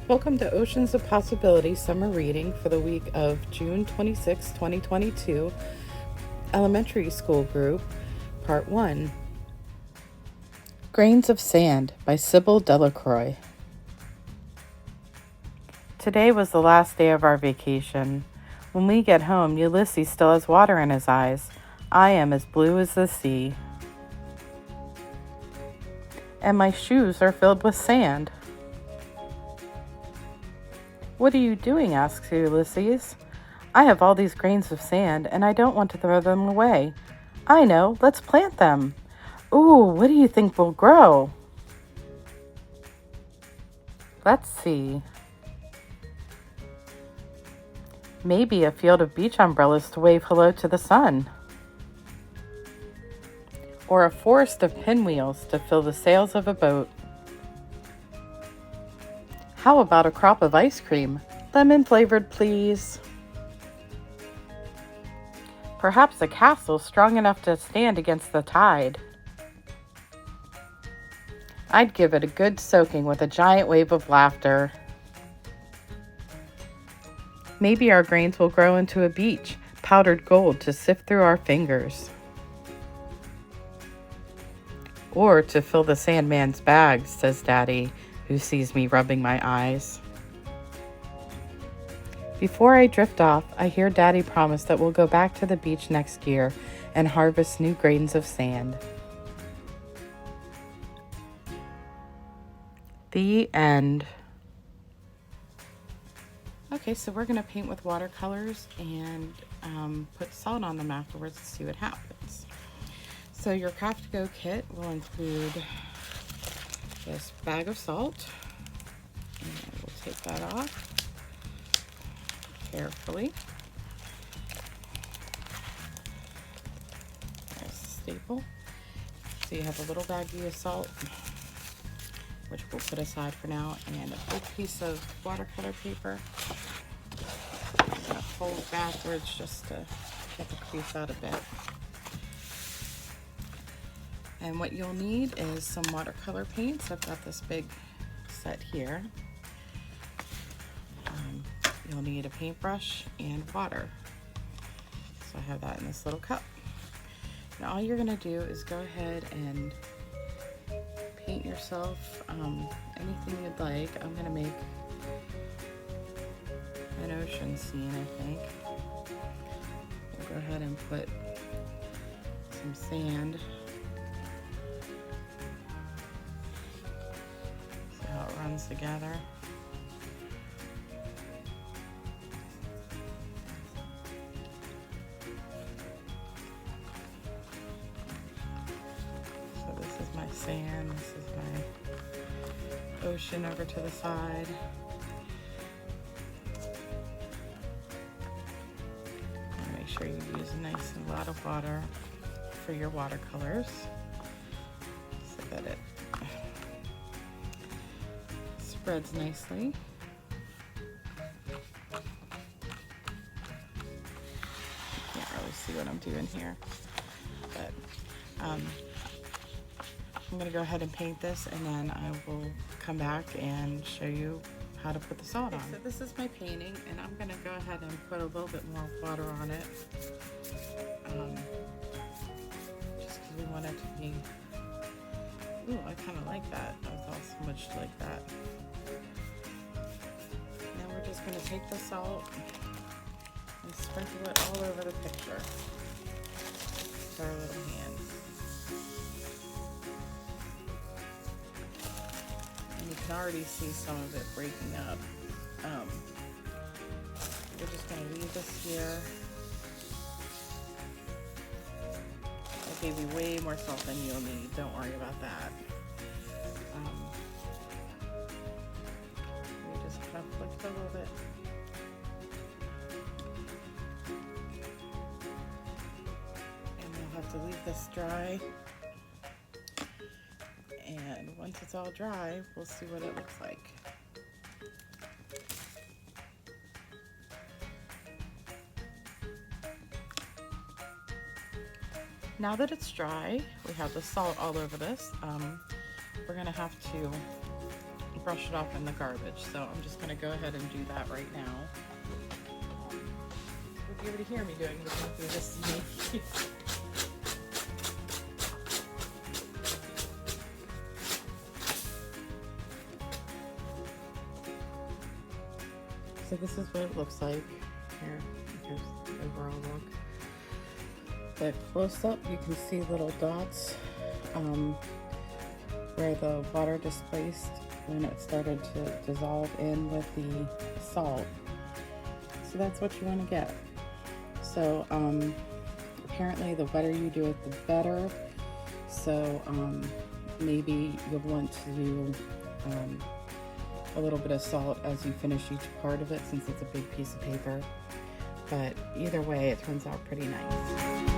Welcome to Oceans of Possibility Summer Reading for the week of June 26, 2022, Elementary School Group, Part 1. Grains of Sand by Sibyle Delacroix. Today was the last day of our vacation. When we get home, Ulysses still has water in his eyes. I am as blue as the sea. And my shoes are filled with sand. What are you doing? Asks Ulysses. I have all these grains of sand, and I don't want to throw them away. I know, let's plant them. Ooh, what do you think will grow? Let's see. Maybe a field of beach umbrellas to wave hello to the sun. Or a forest of pinwheels to fill the sails of a boat. How about a crop of ice cream? Lemon flavored, please. Perhaps a castle strong enough to stand against the tide. I'd give it a good soaking with a giant wave of laughter. Maybe our grains will grow into a beach, powdered gold to sift through our fingers. Or to fill the Sandman's bag, says Daddy, who sees me rubbing my eyes. Before I drift off, I hear Daddy promise that we'll go back to the beach next year and harvest new grains of sand. The end. Okay, so we're going to paint with watercolors and put salt on them afterwards to see what happens. So your Craft to Go kit will include this bag of salt, and we'll take that off carefully. There's the staple. So you have a little baggie of salt, which we'll put aside for now, and a big piece of watercolor paper. I'm going to fold backwards just to get the crease out a bit. And what you'll need is some watercolor paints. I've got this big set here. You'll need a paintbrush and water. So I have that in this little cup. Now all you're going to do is go ahead and paint yourself anything you'd like. I'm going to make an ocean scene, I think. We'll go ahead and put some sand. See how it runs together. My sand, this is my ocean over to the side. And make sure you use a nice and lot of water for your watercolors so that it spreads nicely. You can't really see what I'm doing here, but I'm going to go ahead and paint this, and then I will come back and show you how to put the salt on. So this is my painting, and I'm going to go ahead and put a little bit more water on it. Just because we want it to be... Ooh, I kind of like that. That was all smudged like that. Now we're just going to take the salt and sprinkle it all over the picture with our little hands. You can already see some of it breaking up. We're just going to leave this here. I gave you way more salt than you'll need. Don't worry about that. We just kind of flick a little bit. And we'll have to leave this dry. And once it's all dry, we'll see what it looks like. Now that it's dry, we have the salt all over this. We're gonna have to brush it off in the garbage. So I'm just going to go ahead and do that right now. You'll be able to hear me doing through this snake. So this is what it looks like. Here, here's the overall look. The close up, you can see little dots where the water displaced when it started to dissolve in with the salt. So that's what you want to get. So apparently the wetter you do it, the better. So maybe you'll want to do a little bit of salt as you finish each part of it, since it's a big piece of paper. But either way, it turns out pretty nice.